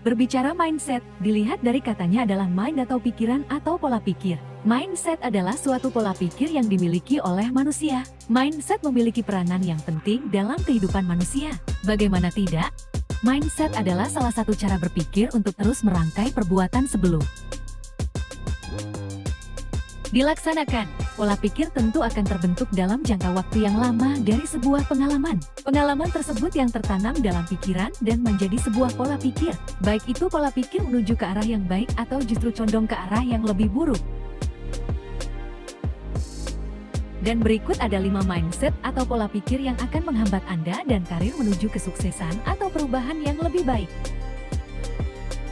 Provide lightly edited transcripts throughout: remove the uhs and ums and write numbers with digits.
Berbicara mindset, dilihat dari katanya adalah mind atau pikiran atau pola pikir. Mindset adalah suatu pola pikir yang dimiliki oleh manusia. Mindset memiliki peranan yang penting dalam kehidupan manusia. Bagaimana tidak? Mindset adalah salah satu cara berpikir untuk terus merangkai perbuatan sebelum dilaksanakan. Pola pikir tentu akan terbentuk dalam jangka waktu yang lama dari sebuah pengalaman. Pengalaman tersebut yang tertanam dalam pikiran dan menjadi sebuah pola pikir. Baik itu pola pikir menuju ke arah yang baik atau justru condong ke arah yang lebih buruk. Dan berikut ada 5 mindset atau pola pikir yang akan menghambat Anda dan karir menuju kesuksesan atau perubahan yang lebih baik.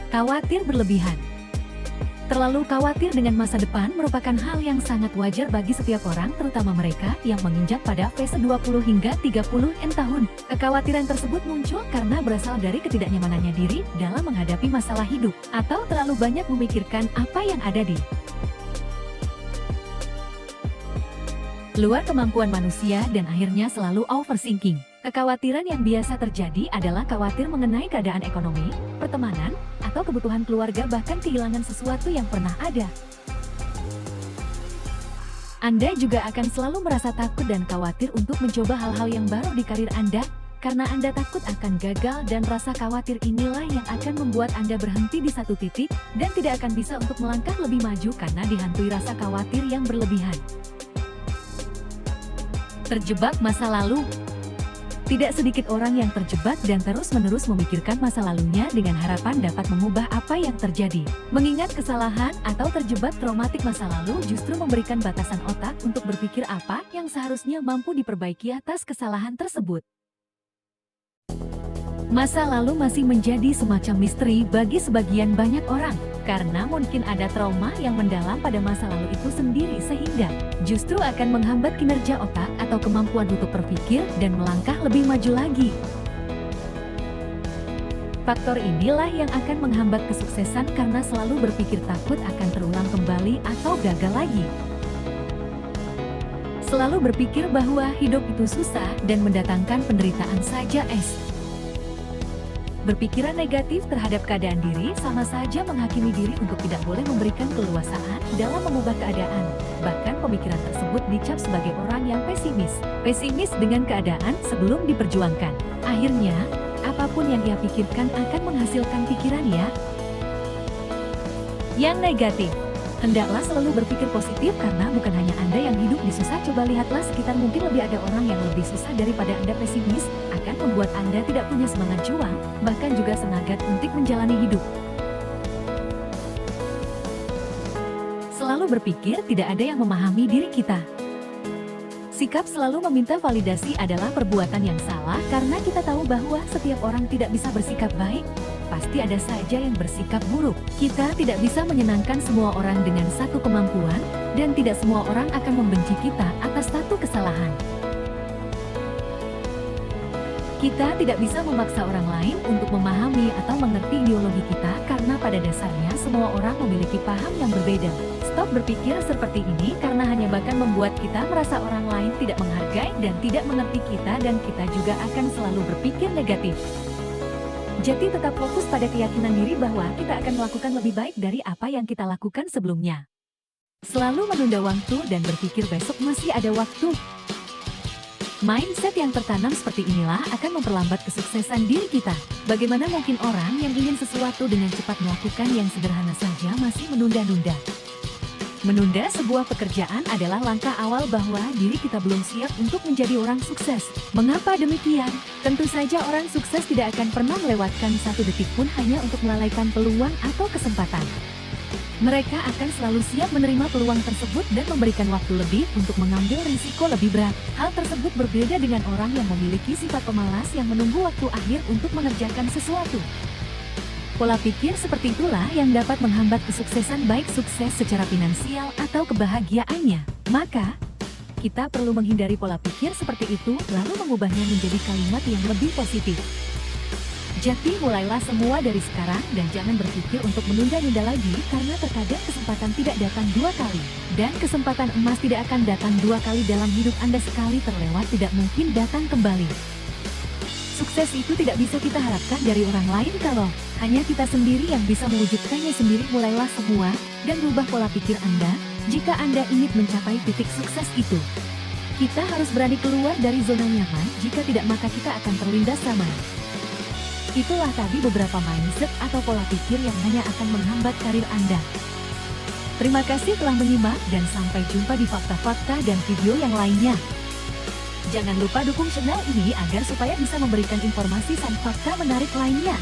Khawatir berlebihan. Terlalu khawatir dengan masa depan merupakan hal yang sangat wajar bagi setiap orang, terutama mereka yang menginjak pada fase 20 hingga 30-an tahun. Kekhawatiran tersebut muncul karena berasal dari ketidaknyamanannya diri dalam menghadapi masalah hidup, atau terlalu banyak memikirkan apa yang ada di luar kemampuan manusia dan akhirnya selalu overthinking. Kekhawatiran yang biasa terjadi adalah khawatir mengenai keadaan ekonomi, pertemanan, atau kebutuhan keluarga, bahkan kehilangan sesuatu yang pernah ada. Anda juga akan selalu merasa takut dan khawatir untuk mencoba hal-hal yang baru di karir Anda, karena Anda takut akan gagal, dan rasa khawatir inilah yang akan membuat Anda berhenti di satu titik dan tidak akan bisa untuk melangkah lebih maju karena dihantui rasa khawatir yang berlebihan. Terjebak masa lalu. Tidak sedikit orang yang terjebak dan terus-menerus memikirkan masa lalunya dengan harapan dapat mengubah apa yang terjadi. Mengingat kesalahan atau terjebak traumatik masa lalu justru memberikan batasan otak untuk berpikir apa yang seharusnya mampu diperbaiki atas kesalahan tersebut. Masa lalu masih menjadi semacam misteri bagi sebagian banyak orang, karena mungkin ada trauma yang mendalam pada masa lalu itu sendiri sehingga justru akan menghambat kinerja otak atau kemampuan untuk berpikir dan melangkah lebih maju lagi. Faktor inilah yang akan menghambat kesuksesan karena selalu berpikir takut akan terulang kembali atau gagal lagi. Selalu berpikir bahwa hidup itu susah dan mendatangkan penderitaan saja. Berpikiran negatif terhadap keadaan diri sama saja menghakimi diri untuk tidak boleh memberikan keleluasaan dalam mengubah keadaan. Bahkan pemikiran tersebut dicap sebagai orang yang pesimis. Pesimis dengan keadaan sebelum diperjuangkan. Akhirnya, apapun yang ia pikirkan akan menghasilkan pikirannya yang negatif. Hendaklah selalu berpikir positif karena bukan hanya Anda yang hidup di susah. Coba lihatlah sekitar, mungkin lebih ada orang yang lebih susah daripada Anda. Pesimis akan membuat Anda tidak punya semangat juang, bahkan juga semangat untuk menjalani hidup. Selalu berpikir tidak ada yang memahami diri kita. Sikap selalu meminta validasi adalah perbuatan yang salah karena kita tahu bahwa setiap orang tidak bisa bersikap baik. Pasti ada saja yang bersikap buruk. Kita tidak bisa menyenangkan semua orang dengan satu kemampuan, dan tidak semua orang akan membenci kita atas satu kesalahan. Kita tidak bisa memaksa orang lain untuk memahami atau mengerti ideologi kita karena pada dasarnya semua orang memiliki paham yang berbeda. Stop berpikir seperti ini karena hanya bahkan membuat kita merasa orang lain tidak menghargai dan tidak mengerti kita, dan kita juga akan selalu berpikir negatif. Jadi tetap fokus pada keyakinan diri bahwa kita akan melakukan lebih baik dari apa yang kita lakukan sebelumnya. Selalu menunda waktu dan berpikir besok masih ada waktu. Mindset yang tertanam seperti inilah akan memperlambat kesuksesan diri kita. Bagaimana mungkin orang yang ingin sesuatu dengan cepat melakukan yang sederhana saja masih menunda-nunda? Menunda sebuah pekerjaan adalah langkah awal bahwa diri kita belum siap untuk menjadi orang sukses. Mengapa demikian? Tentu saja orang sukses tidak akan pernah melewatkan satu detik pun hanya untuk melalaikan peluang atau kesempatan. Mereka akan selalu siap menerima peluang tersebut dan memberikan waktu lebih untuk mengambil risiko lebih berat. Hal tersebut berbeda dengan orang yang memiliki sifat pemalas yang menunggu waktu akhir untuk mengerjakan sesuatu. Pola pikir seperti itulah yang dapat menghambat kesuksesan, baik sukses secara finansial atau kebahagiaannya. Maka, kita perlu menghindari pola pikir seperti itu, lalu mengubahnya menjadi kalimat yang lebih positif. Jadi mulailah semua dari sekarang dan jangan berpikir untuk menunda-nunda lagi, karena terkadang kesempatan tidak datang dua kali. Dan kesempatan emas tidak akan datang dua kali dalam hidup Anda. Sekali terlewat tidak mungkin datang kembali. Sukses itu tidak bisa kita harapkan dari orang lain kalau hanya kita sendiri yang bisa mewujudkannya sendiri. Mulailah semua dan rubah pola pikir Anda jika Anda ingin mencapai titik sukses itu. Kita harus berani keluar dari zona nyaman, jika tidak maka kita akan terlindas lamanya. Itulah tadi beberapa mindset atau pola pikir yang hanya akan menghambat karir Anda. Terima kasih telah menyimak dan sampai jumpa di fakta-fakta dan video yang lainnya. Jangan lupa dukung channel ini agar supaya bisa memberikan informasi dan fakta menarik lainnya.